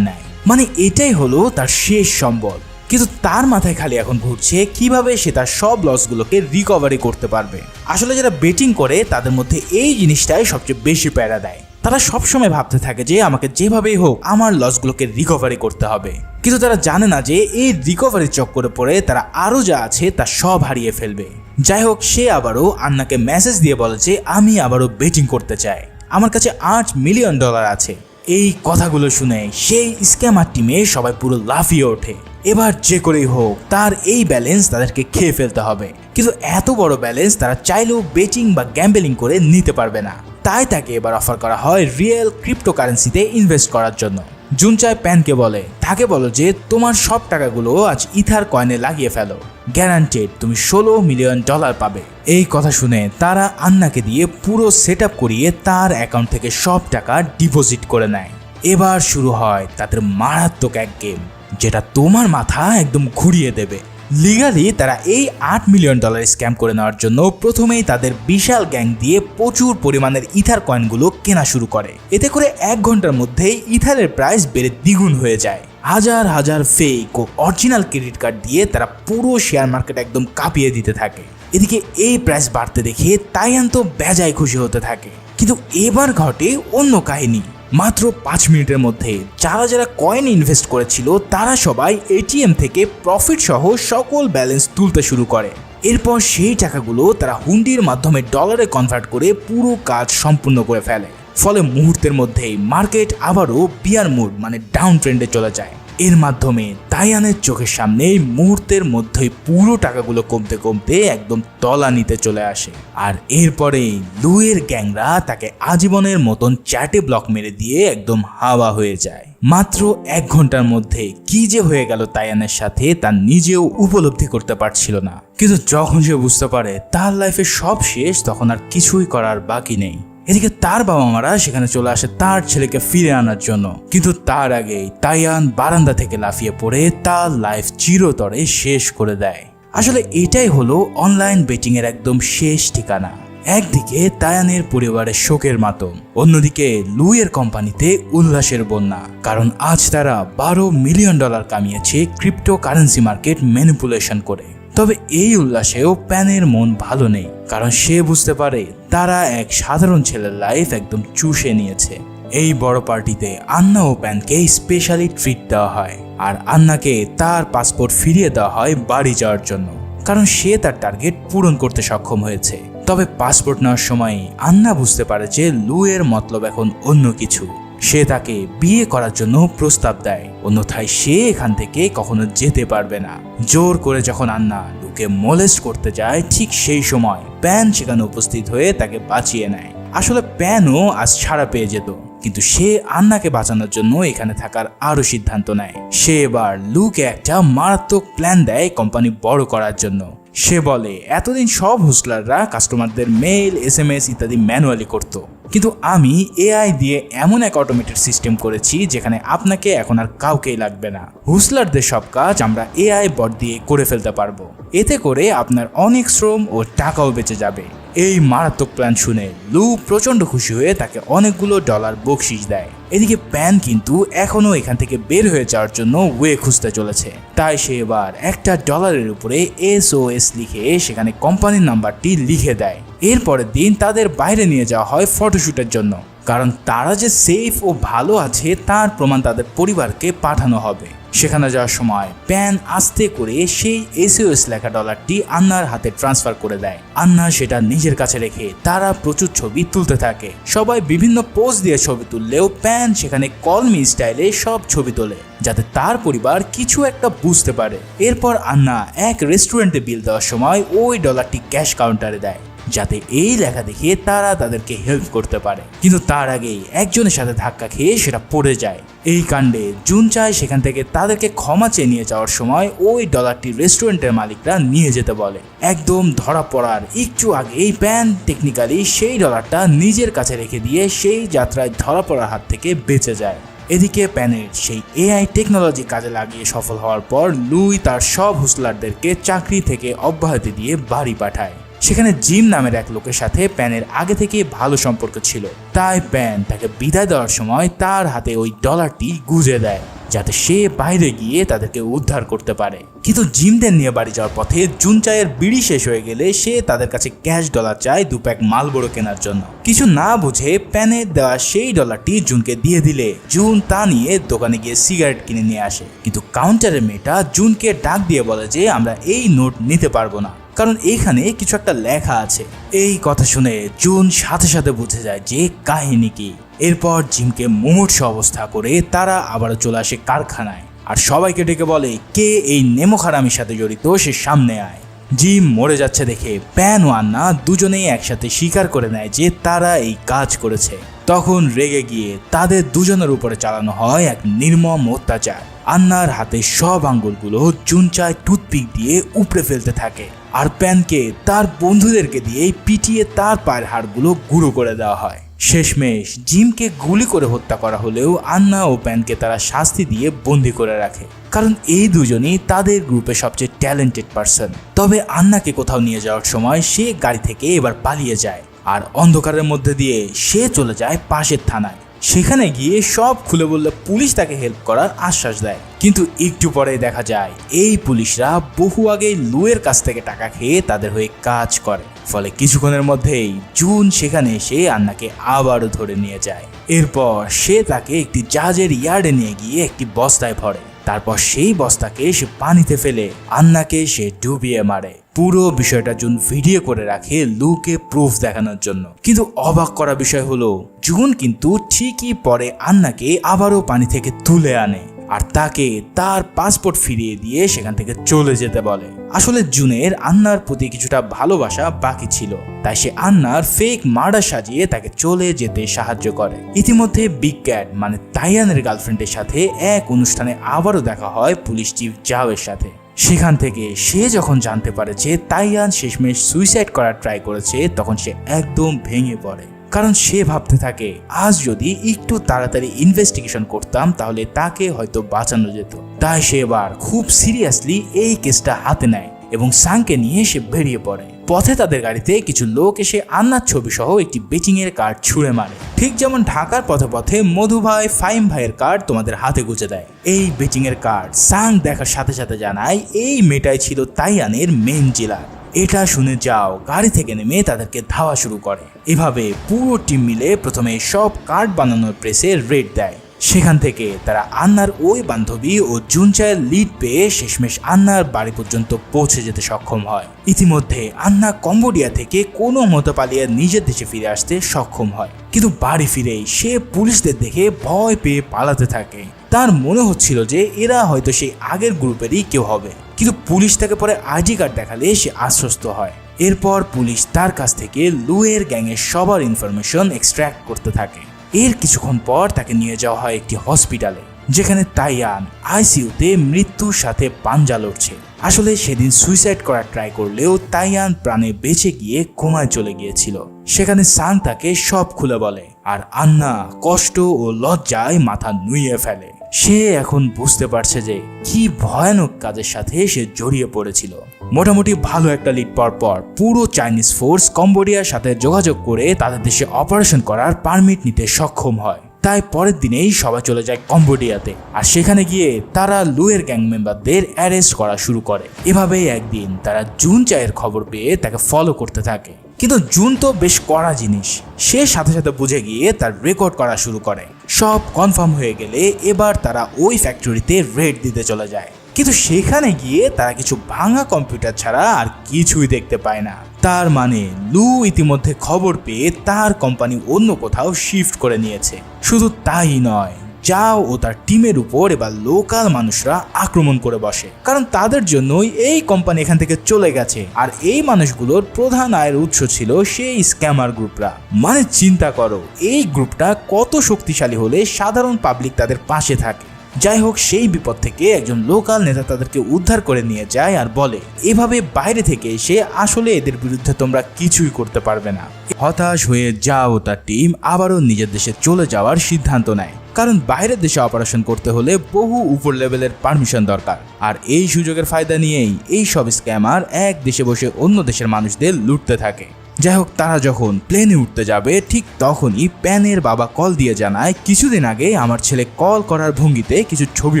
নেয়। মানে এটাই হলো তার শেষ সম্বল। কিন্তু তার মাথায় খালি এখন ঘুরছে কিভাবে সে তার সব লসগুলোকে রিকভারি করতে পারবে। আসলে যারা বেটিং করে তাদের মধ্যে এই জিনিসটাই সবচেয়ে বেশি প্যারা দেয়। তারা সবসময় ভাবতে থাকে যে আমাকে যেভাবেই হোক আমার লসগুলোকে রিকভারি করতে হবে, কিন্তু তারা জানে না যে এই রিকভারির চক্করে পড়ে তারা আরও যা আছে তা সব হারিয়ে ফেলবে। যাই হোক, সে আবারও আন্নাকে মেসেজ দিয়ে বলে যে আমি আবারও বেটিং করতে চাই, আমার কাছে $8 মিলিয়ন আছে। এই কথাগুলো শুনে সেই স্ক্যামার টিমে সবাই পুরো লাফিয়ে ওঠে। এবার যে করেই হোক তার এই ব্যালেন্স তাদেরকে খেয়ে ফেলতে হবে। কিন্তু এত বড় ব্যালেন্স তারা চাইলেও বেটিং বা গ্যাম্বলিং করে নিতে পারবে না। তাই তাকে এবার অফার করা হয় রিয়েল ক্রিপ্টোকারেন্সিতে ইনভেস্ট করার জন্য। জুনচায় প্যানকে বলে তাকে বলো যে তোমার সব টাকাগুলো আজ ইথার কয়েনে লাগিয়ে ফেলো, গ্যারান্টেড তুমি $16 মিলিয়ন পাবে। এই কথা শুনে তারা আন্নাকে দিয়ে পুরো সেট আপ করিয়ে তার অ্যাকাউন্ট থেকে সব টাকা ডিপোজিট করে নেয়। এবার শুরু হয় তাদের মারাত্মক এক গেম, যেটা তোমার মাথা একদম ঘুরিয়ে দেবে। লিগালি তারা এই $8 মিলিয়ন স্ক্যাম করে নেওয়ার জন্য প্রথমেই তাদের বিশাল গ্যাং দিয়ে প্রচুর পরিমাণের ইথার কয়েনগুলো কেনা শুরু করে। এতে করে 1 ঘন্টার মধ্যেই ইথারের প্রাইস বেড়ে দ্বিগুণ হয়ে যায়। হাজার হাজার ফেক ও অরিজিনাল ক্রেডিট কার্ড দিয়ে তারা পুরো শেয়ার মার্কেট একদম কাঁপিয়ে দিতে থাকে। এদিকে এই প্রাইস বাড়তে দেখে তাইয়ান তো বেজায় খুশি হতে থাকে। কিন্তু এবার ঘটে অন্য কাহিনী। মাত্র 5 মিনিটের মধ্যে যারা যারা কয়েন ইনভেস্ট করেছিল তারা সবাই এটিএম থেকে প্রফিট সহ সকল ব্যালেন্স তুলতে শুরু করে। এরপর সেই টাকাগুলো তারা হুন্ডির মাধ্যমে ডলারে কনভার্ট করে পুরো কাজ সম্পূর্ণ করে ফেলে। ফলে মুহূর্তের মধ্যেই মার্কেট আবারও বিয়ার মুড মানে ডাউন ট্রেন্ডে চলে যায়। এর মাধ্যমে তাইয়ানের চোখের সামনে মুহূর্তের মধ্যেই পুরো টাকাগুলো কমতে কমতে একদম তলানিতে চলে আসে। আর এরপরেই লুয়ের গ্যাংরা তাকে আজীবনের মতন চ্যাটে ব্লক মেরে দিয়ে একদম হাওয়া হয়ে যায়। মাত্র 1 ঘন্টার মধ্যে কি যে হয়ে গেল তাইয়ানের সাথে তা নিজেও উপলব্ধি করতে পারছিল না। কিন্তু যখন সে বুঝতে পারে তার লাইফে সব শেষ, তখন আর কিছুই করার বাকি নেই। এদিকে তার বাবা মারা সেখানে চলে আসে তার ছেলেকে ফিরে আনার জন্য, কিন্তু তার আগেই তাইয়ান বারান্দা থেকে লাফিয়ে পড়ে তার লাইফ চিরতরে শেষ করে দেয়। আসলে এটাই হলো অনলাইন বেটিং এর একদম শেষ ঠিকানা। একদিকে তায়ানের পরিবারের শোকের মাতম, অন্যদিকে লুইয়ের কোম্পানিতে উল্লাসের বন্যা, কারণ আজ তারা $12 মিলিয়ন কামিয়েছে ক্রিপ্টো কারেন্সি মার্কেট ম্যানিপুলেশন করে। তবে এই উল্লাসেও প্যানের মন ভালো নেই, কারণ সে বুঝতে পারে তারা এক সাধারণ ছেলের লাইফ একদম চুষে নিয়েছে। এই বড় পার্টিতে আন্না ও প্যানকে স্পেশালি ট্রিট দেওয়া হয়, আর আন্নাকে তার পাসপোর্ট ফিরিয়ে দেওয়া হয় বাড়ি যাওয়ার জন্য, কারণ সে তার টার্গেট পূরণ করতে সক্ষম হয়েছে। তবে পাসপোর্ট নেওয়ার সময় আন্না বুঝতে পারে যে লুয়ের মতলব এখন অন্য কিছু। সে তাকে বিয়ে করার জন্য প্রস্তাব দেয়, অন্যথায় সে এখান থেকে কখনো যেতে পারবে না। জোর করে যখন আন্না লুকে মোলেস্ট করতে যায়, ঠিক সেই সময় প্যান সেখানে উপস্থিত হয়ে তাকে বাঁচিয়ে নেয়। আসলে প্যানও আজ ছাড়া পেয়ে যেত, কিন্তু সে আন্নাকে বাঁচানোর জন্য এখানে থাকার আরো সিদ্ধান্ত নেয়। সে এবার লুকে একটা মারাত্মক প্ল্যান দেয় কোম্পানি বড় করার জন্য। সে বলে, এতদিন সব হুসলাররা কাস্টমারদের মেইল, SMS ইত্যাদি ম্যানুয়ালি করত, কিন্তু আমি AI দিয়ে এমন এক অটোমেটেড সিস্টেম করেছি যেখানে আপনাকে এখন আর কাউকেই লাগবে না। হুসলারদের সব কাজ আমরা AI বট দিয়ে করে ফেলতে পারবো। এতে করে আপনার অনেক শ্রম ও টাকাও বেঁচে যাবে। এই মারাত্মক প্ল্যান শুনে লু প্রচন্ড খুশি হয়ে তাকে অনেকগুলো ডলার বকশিশ দেয়। এদিকে প্যান কিন্তু এখনো এখান থেকে বের হয়ে যাওয়ার জন্য ওয়ে খুঁজতে চলেছে। তাই সে এবার একটা ডলারের উপরে SOS লিখে সেখানে কোম্পানির নাম্বারটি লিখে দেয়। এরপরের দিন তাদের বাইরে নিয়ে যাওয়া হয় ফটোশুটের জন্য, কারণ তারা যে সেফ ও ভালো আছে তার প্রমাণ তাদের পরিবারকে পাঠানো হবে। সেখানে যাওয়ার সময় প্যান আস্তে করে সেই SOS লেখা ডলারটি আন্নার হাতে ট্রান্সফার করে দেয়। আন্না সেটা নিজের কাছে রেখে তারা প্রচুর ছবি তুলতে থাকে। সবাই বিভিন্ন পোজ দিয়ে ছবি তুললেও প্যান সেখানে কল মি স্টাইলে সব ছবি তোলে, যাতে তার পরিবার কিছু একটা বুঝতে পারে। এরপর আন্না এক রেস্টুরেন্টে বিল দেওয়ার সময় ওই ডলারটি ক্যাশ কাউন্টারে দেয়, যাতে এই লেখা দেখে তারা তাদেরকে হেল্প করতে পারে। কিন্তু তার আগেই একজনের সাথে ধাক্কা খেয়ে সেটা পড়ে যায়। এই কাণ্ডে জুন চায় সেখান থেকে তাদেরকে ক্ষমা চেয়ে নিয়ে যাওয়ার সময় ওই ডলারটি রেস্টুরেন্টের মালিকরা নিয়ে যেতে বলে। একদম ধরা পড়ার একটু আগেই প্যান টেকনিক্যালি সেই ডলারটা নিজের কাছে রেখে দিয়ে সেই যাত্রায় ধরা পড়ার হাত থেকে বেঁচে যায়। এদিকে প্যানের সেই AI টেকনোলজি কাজে লাগিয়ে সফল হওয়ার পর লুই তার সব হুসলারদেরকে চাকরি থেকে অব্যাহতি দিয়ে বাড়ি পাঠায়। সেখানে জিম নামের এক লোকের সাথে প্যানের আগে থেকে ভালো সম্পর্ক ছিল, তাই প্যান তাকে বিদায় দেওয়ার সময় তার হাতে ওই ডলারটি গুঁজে দেয়, যাতে সে বাইরে গিয়ে তাদেরকে উদ্ধার করতে পারে। কিন্তু জিমদের নিয়ে বাড়ি যাওয়ার পথে জুন চায়ের বিড়ি শেষ হয়ে গেলে সে তাদের কাছে ক্যাশ ডলার চায় 2 প্যাক মালবোরো কেনার জন্য। কিছু না বুঝে প্যানের দেওয়া সেই ডলারটি জুনকে দিয়ে দিলে জুন তা নিয়ে দোকানে গিয়ে সিগারেট কিনে নিয়ে আসে। কিন্তু কাউন্টারের মেয়েটা জুনকে ডাক দিয়ে বলে যে আমরা এই নোট নিতে পারবো না, কারণ এইখানে কিছু একটা লেখা আছে। এই কথা শুনে জুন সাথে সাথে বুঝে যায় যে কাহিনী কি। এরপর জিমকে মুমূর্ষ অবস্থা করে তারা আবারও চলে আসে কারখানায়, আর সবাইকে ডেকে বলে কে এই নেমোখারামির সাথে জড়িত সে সামনে আয়। জিম মরে যাচ্ছে দেখে প্যান ও আন্না দুজনেই একসাথে স্বীকার করে নেয় যে তারা এই কাজ করেছে। তখন রেগে গিয়ে তাদের দুজনের উপরে চালানো হয় এক নির্মম অত্যাচার। আন্নার হাতে সব আঙ্গুলগুলো জুন চায় টুথপিক দিয়ে উপড়ে ফেলতে থাকে, আর প্যানকে তার বন্ধুদেরকে দিয়ে পিটিয়ে তার পায়ের হাড়গুলো গুঁড়ো করে দেওয়া হয়। শেষমেশ জিমকে গুলি করে হত্যা করা হলেও আন্না ও প্যানকে তারা শাস্তি দিয়ে বন্দি করে রাখে, কারণ এই দুজনই তাদের গ্রুপে সবচেয়ে ট্যালেন্টেড পার্সন। তবে আন্নাকে কোথাও নিয়ে যাওয়ার সময় সে গাড়ি থেকে এবার পালিয়ে যায়, আর অন্ধকারের মধ্যে দিয়ে সে চলে যায় পাশের থানায়। সেখানে গিয়ে সব খুলে বললে পুলিশ তাকে হেল্প করার আশ্বাস দেয়, কিন্তু একটু পরে দেখা যায় এই পুলিশরা বহু আগেই লুয়ের কাছ থেকে টাকা খেয়ে তাদের হয়ে কাজ করে। ফলে কিছুক্ষণের মধ্যেই জুন সেখানে এসে আন্নাকে আবারও ধরে নিয়ে যায়। এরপর সে তাকে একটি জাহাজের ইয়ার্ডে নিয়ে গিয়ে একটি বস্তায় ভরে, তারপর সেই বস্তাকে সে পানিতে ফেলে আন্নাকে সে ডুবিয়ে মারে। পুরো বিষয়টা জুন ভিডিও করে রাখে লুকে প্রুফ দেখানোর জন্য। কিন্তু অবাক করা বিষয় হলো জুন কিন্তু ঠিকই পরে আন্নাকে আবারও পানি থেকে তুলে আনে আর তাকে তার পাসপোর্ট ফিরিয়ে দিয়ে সেখান থেকে চলে যেতে বলে। আসলে জুনের আন্নার প্রতি কিছুটা ভালোবাসা বাকি ছিল, তাই সে আন্নার ফেক মার্ডার সাজিয়ে তাকে চলে যেতে সাহায্য করে। ইতিমধ্যে বিগ ক্যাট মানে তাইয়ানের গার্লফ্রেন্ডের সাথে এক অনুষ্ঠানে আবারও দেখা হয় পুলিশ চিফ জাওয়ের সাথে। সেখান থেকে সে যখন জানতে পারে যে তাইয়ান শেষমেশ সুইসাইড করার ট্রাই করেছে, তখন সে একদম ভেঙে পড়ে। কারণ সে ভাবতে থাকে আজ যদি একটু তাড়াতাড়ি ইনভেস্টিগেশন করতাম তাহলে তাকে হয়তো বাঁচানো যেত। তাই সে এবার খুব সিরিয়াসলি এই কেসটা হাতে নেয় এবং সাংকে নিয়ে সে বেরিয়ে পড়ে। পথে তাদের গাড়িতে কিছু লোক এসে আন্নার ছবি সহ একটি বেচিং এর কার্ড ছুঁড়ে মারে, ঠিক যেমন ঢাকার পথে পথে মধু ভাই ফাইম ভাইয়ের কার্ড তোমাদের হাতে গুঁজে দেয়। এই বেচিং এর কার্ড সাং দেখার সাথে সাথে জানায় এই মেয়েটাই ছিল তাইয়ানের মেন জিলার। এটা শুনে যাও গাড়ি থেকে নেমে তাদেরকে ধাওয়া শুরু করে। এভাবে পুরো টিম মিলে প্রথমে সব কার্ড বানানোর প্রেসে রেড দেয়। সেখান থেকে তারা আন্নার ওই বান্ধবী ও জুনচায়ের লিড পেয়ে শেষমেশ আন্নার বাড়ি পর্যন্ত পৌঁছে যেতে সক্ষম হয়। ইতিমধ্যে আন্না কম্বোডিয়া থেকে কোনো মতো পালিয়ে নিজের দেশে ফিরে আসতে সক্ষম হয়, কিন্তু বাড়ি ফিরেই সে পুলিশদের দেখে ভয় পেয়ে পালাতে থাকে। তার মনে হচ্ছিল যে এরা হয়তো সেই আগের গ্রুপেরই কেউ হবে, কিন্তু পুলিশ তাকে পরে আইডি কার্ড দেখালে সে আশ্বস্ত হয়। এরপর পুলিশ তার কাছ থেকে লুয়ের গ্যাংয়ের সবার ইনফরমেশন এক্সট্র্যাক্ট করতে থাকে। এর কিছুক্ষণ পর তাকে নিয়ে যাওয়া হয় একটি হসপিটালে, যেখানে তাইয়ান আইসিইউতে মৃত্যুর সাথে পাঞ্জা লড়ছে। আসলে সেদিন সুইসাইড করার ট্রাই করলেও তাইয়ান প্রাণে বেঁচে গিয়ে কোমায় চলে গিয়েছিল। সেখানে সাং তাকে সব খুলে বলে আর আন্না কষ্ট ও লজ্জায় মাথা নুইয়ে ফেলে। সে এখন বুঝতে পারছে যে কি ভয়ানক কাজের সাথে সে জড়িয়ে পড়েছিল। মোটামুটি ভালো একটা লিড পাওয়ার পর পুরো চাইনিজ ফোর্স কম্বোডিয়ার সাথে যোগাযোগ করে তাদের দেশে অপারেশন করার পারমিট নিতে সক্ষম হয়। তাই পরের দিনেই সবাই চলে যায় কম্বোডিয়াতে, আর সেখানে গিয়ে তারা লুয়ের গ্যাং মেম্বারদের অ্যারেস্ট করা শুরু করে। এভাবেই একদিন তারা জুন চায়ের খবর পেয়ে তাকে ফলো করতে থাকে। কিন্তু জুন তো বেশ কড়া জিনিস, সে সাথে সাথে বুঝে গিয়ে তার রেকর্ড করা শুরু করে। সব কনফার্ম হয়ে গেলে এবার তারা ওই ফ্যাক্টরিতে রেড দিতে চলে যায়। কিন্তু সেখানে গিয়ে তারা কিছু ভাঙা কম্পিউটার ছাড়া আর কিছুই দেখতে পায় না। তার মানে লু ইতিমধ্যে খবর পেয়ে তার কোম্পানি অন্য কোথাও শিফট করে নিয়েছে। শুধু তাই নয়, যাও ও তার টিমের উপর এবার লোকাল মানুষরা আক্রমণ করে বসে, কারণ তাদের জন্যই এই কোম্পানি এখান থেকে চলে গেছে। আর এই মানুষগুলোর প্রধান আয়ের উৎস ছিল সেই স্ক্যামার গ্রুপরা। মানে চিন্তা করো এই গ্রুপটা কত শক্তিশালী হলে সাধারণ পাবলিক তাদের পাশে থাকে। যাই হোক, সেই বিপদ থেকে একজন লোকাল নেতা তাদেরকে উদ্ধার করে নিয়ে যায় আর বলে এভাবে বাইরে থেকে এসে আসলে এদের বিরুদ্ধে তোমরা কিছুই করতে পারবে না। হতাশ হয়ে যাও তার টিম আবারও নিজের দেশে চলে যাওয়ার সিদ্ধান্ত নেয়, কারণ বাইরের দেশে অপারেশন করতে হলে বহু উপর লেভেলের পারমিশন দরকার। আর এই সুযোগের ফায়দা নিয়েই এই সব স্ক্যামার এক দেশে বসে অন্য দেশের মানুষদের লুটতে থাকে। যাই হোক, তারা যখন প্লেনে উঠতে যাবে ঠিক তখনই প্যানের বাবা কল দিয়ে জানায় কিছুদিন আগে আমার ছেলে কল করার ভঙ্গিতে কিছু ছবি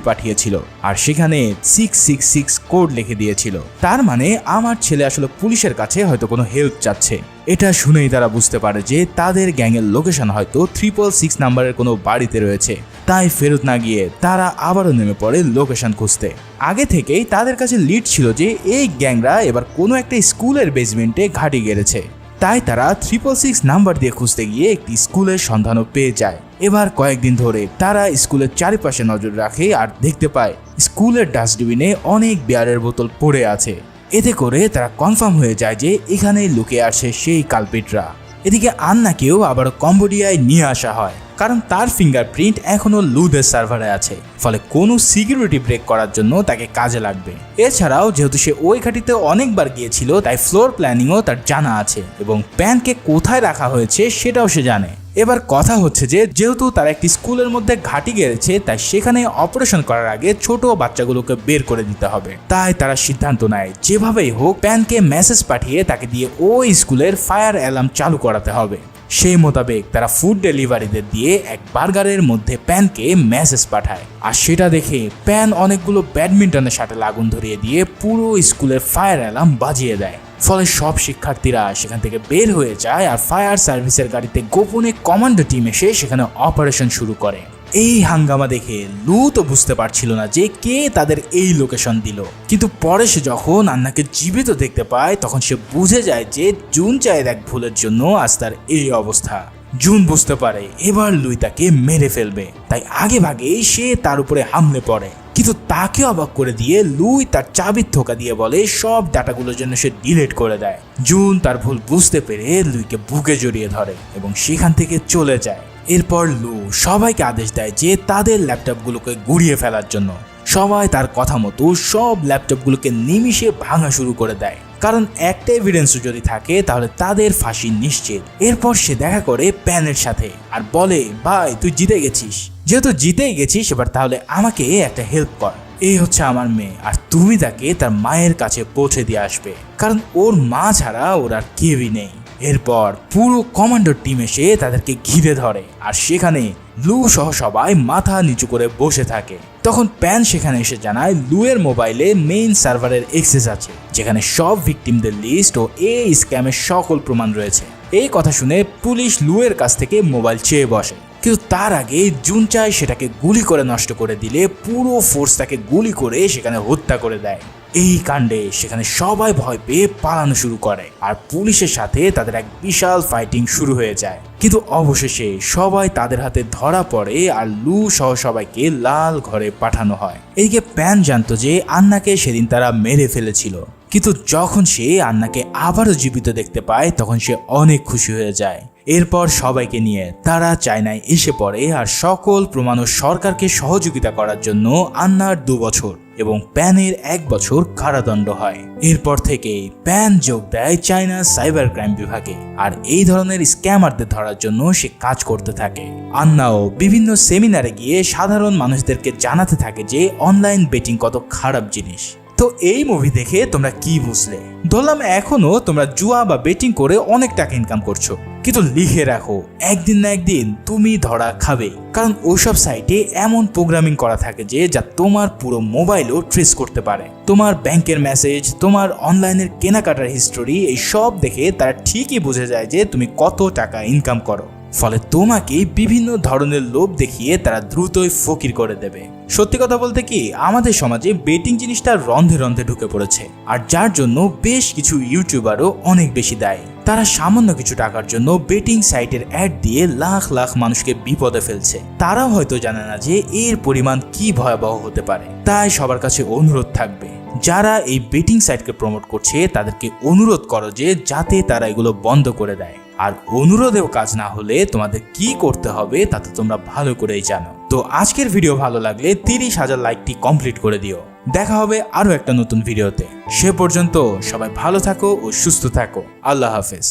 পাঠিয়েছিল আর সেখানে 666 কোড লিখে দিয়েছিল। তার মানে আমার ছেলে আসলে পুলিশের কাছে হয়তো কোনো হেল্প চাচ্ছে। এটা শুনেই তারা বুঝতে পারে যে তাদের গ্যাংয়ের লোকেশন হয়তো 666 নাম্বারের কোনো বাড়িতে রয়েছে। তাই ফেরত না গিয়ে তারা আবারও নেমে পড়ে লোকেশন খুঁজতে। আগে থেকেই তাদের কাছে লিড ছিল যে এই গ্যাংরা এবার কোনো একটা স্কুলের বেসমেন্টে ঘাঁটি গেড়েছে। তাই তারা 666 নাম্বার দিয়ে খুঁজতে গিয়ে একটি স্কুলের সন্ধানও পেয়ে যায়। এবার কয়েকদিন ধরে তারা স্কুলের চারিপাশে নজর রাখে আর দেখতে পায় স্কুলের ডাস্টবিনে অনেক বিয়ারের বোতল পড়ে আছে। এতে করে তারা কনফার্ম হয়ে যায় যে এখানে লুকিয়ে আছে সেই কালপিটরা। এদিকে আন্নাকেও আবার কম্বোডিয়ায় নিয়ে আসা হয়, কারণ তার ফিঙ্গারপ্রিন্ট এখনো লুদের সার্ভারে আছে, ফলে কোনো সিকিউরিটি ব্রেক করার জন্য তাকে কাজে লাগবে। এছাড়াও যেহেতু সে ওই ঘাটিতে অনেকবার গিয়েছিল তাই ফ্লোর প্ল্যানিংও তার জানা আছে এবং প্যানকে কোথায় রাখা হয়েছে সেটাও সে জানে। এবার কথা হচ্ছে যে যেহেতু তারা একটি স্কুলের মধ্যে ঘাঁটি গেড়েছে তাই সেখানে অপারেশন করার আগে ছোট বাচ্চাগুলোকে বের করে দিতে হবে। তাই তারা সিদ্ধান্ত নেয় যেভাবেই হোক প্যানকে মেসেজ পাঠিয়ে তাকে দিয়ে ওই স্কুলের ফায়ার অ্যালার্ম চালু করাতে হবে। সেই মোতাবেক তারা ফুড ডেলিভারিদের দিয়ে এক বার্গারের মধ্যে প্যানকে মেসেজ পাঠায়, আর সেটা দেখে প্যান অনেকগুলো ব্যাডমিন্টনের শাটেল আগুন ধরিয়ে দিয়ে পুরো স্কুলের ফায়ার অ্যালার্ম বাজিয়ে দেয়। ফলে সব শিক্ষার্থীরা সেখান থেকে বের হয়ে যায় আর ফায়ার সার্ভিসের গাড়িতে গোপনে কমান্ডো টিম এসে সেখানে অপারেশন শুরু করে। এই হাঙ্গামা দেখে লু তো বুঝতে পারছিল না যে কে তাদের এই লোকেশন দিল, কিন্তু পরে সে যখন আন্নাকে জীবিত দেখতে পায় তখন সে বুঝে যায় যে জুন চায়ের এক ভুলের জন্য আজ তার এই অবস্থা। জুন বুঝতে পারে এবার লুই তাকে মেরে ফেলবে, তাই আগে ভাগেই সে তার উপরে হামলে পড়ে। কিন্তু তাকে অবাক করে দিয়ে লুই তার চাবির ধোকা দিয়ে বলে সব ডাটাগুলোর জন্য সে ডিলিট করে দেয়। জুন তার ভুল বুঝতে পেরে লুইকে বুকে জড়িয়ে ধরে এবং সেখান থেকে চলে যায়। এরপর লু সবাইকে আদেশ দেয় যে তাদের ল্যাপটপগুলোকে গুড়িয়ে ফেলার জন্য। সবাই তার কথা মতো সব ল্যাপটপগুলোকে নিমিষে ভাঙা শুরু করে দেয়, কারণ একটা এভিডেন্সও যদি থাকে তাহলে তাদের ফাঁসি নিশ্চিত। এরপর সে দেখা করে প্যানের সাথে আর বলে, ভাই তুই জিতে গেছিস, যেহেতু জিতেই গেছিস এবার তাহলে আমাকে একটা হেল্প কর। এই হচ্ছে আমার মেয়ে আর তুমি তাকে তার মায়ের কাছে পৌঁছে দিয়ে আসবে, কারণ ওর মা ছাড়া ওর আর কেউই নেই। এরপর পুরো কমান্ডো টিম এসে তাদেরকে ঘিরে ধরে আর সেখানে লু সহ সবাই মাথা নিচু করে বসে থাকে। তখন প্যান সেখানে এসে জানায় লুয়ের মোবাইলে মেইন সার্ভারের অ্যাক্সেস আছে, যেখানে সব ভিকটিমদের লিস্ট ও এই স্ক্যামের সকল প্রমাণ রয়েছে। এই কথা শুনে পুলিশ লুয়ের কাছ থেকে মোবাইল চেয়ে বসে, কিন্তু তার আগে জুন চাই সেটাকে গুলি করে নষ্ট করে দিলে পুরো ফোর্স তাকে গুলি করে সেখানে হত্যা করে দেয়। এই কাণ্ডে সেখানে সবাই ভয় পেয়ে পালানো শুরু করে আর পুলিশের সাথে তাদের এক বিশাল ফাইটিং শুরু হয়ে যায়। কিন্তু অবশেষে সবাই তাদের হাতে ধরা পড়ে আর লু সহ সবাইকে লাল ঘরে পাঠানো হয়। এদিকে প্যান জানতো যে আন্নাকে সেদিন তারা মেরে ফেলেছিল, কিন্তু যখন সে আন্নাকে আবারও জীবিত দেখতে পায় তখন সে অনেক খুশি হয়ে যায়। এরপর সবাইকে নিয়ে তারা চায়নায় এসে পড়ে আর সকল প্রমাণ ও সরকারকে সহযোগিতা করার জন্য আন্নার 2 বছর এবং প্যানের 1 বছর কারাদণ্ড হয়। এরপর থেকে প্যান যোগ দেয় চায়না সাইবার ক্রাইম বিভাগে আর এই ধরনের স্ক্যামারদের ধরার জন্য সে কাজ করতে থাকে। আন্নাও বিভিন্ন সেমিনারে গিয়ে সাধারণ মানুষদেরকে জানাতে থাকে যে অনলাইন বেটিং কত খারাপ জিনিস। তো এই মুভি দেখে তোমরা কি বুঝলে? ধরলাম এখনো তোমরা জুয়া বা বেটিং করে অনেক টাকা ইনকাম করছো, কিন্তু লিখে রাখো একদিন না একদিন তুমি ধরা খাবে, কারণ ওইসব সাইটে এমন প্রোগ্রামিং করা থাকে যে যা তোমার পুরো মোবাইলও ট্রেস করতে পারে। তোমার ব্যাংকের মেসেজ, তোমার অনলাইনের কেনাকাটার হিস্টোরি, এই সব দেখে তারা ঠিকই বুঝে যায় যে তুমি কত টাকা ইনকাম করো। ফলে তোমাকে বিভিন্ন ধরনের লোভ দেখিয়ে তারা দ্রুতই ফকির করে দেবে। সত্যি কথা বলতে কি, আমাদের সমাজে বেটিং জিনিসটা রন্ধে রন্ধে ঢুকে পড়েছে, আর যার জন্য বেশ কিছু ইউটিউবারও অনেক বেশি দায়ী। তারা সামান্য কিছু টাকার জন্য বেটিং সাইটের অ্যাড দিয়ে লাখ লাখ মানুষকে বিপদে ফেলছে। তারাও হয়তো জানে না যে এর পরিমাণ কি ভয়াবহ হতে পারে। তাই সবার কাছে অনুরোধ থাকবে, যারা এই বেটিং সাইটকে প্রমোট করছে তাদেরকে অনুরোধ করো যে যাতে তারা এগুলো বন্ধ করে দেয়। আর অনুরোধেও কাজ না হলে তোমাদের কি করতে হবে তা তো তোমরা ভালো করেই জানো। তো আজকের ভিডিও ভালো লাগলে 30,000 লাইকটি কমপ্লিট করে দিও। দেখা হবে আরো একটা নতুন ভিডিওতে। সে পর্যন্ত সবাই ভালো থাকো ও সুস্থ থাকো। আল্লাহ হাফেজ।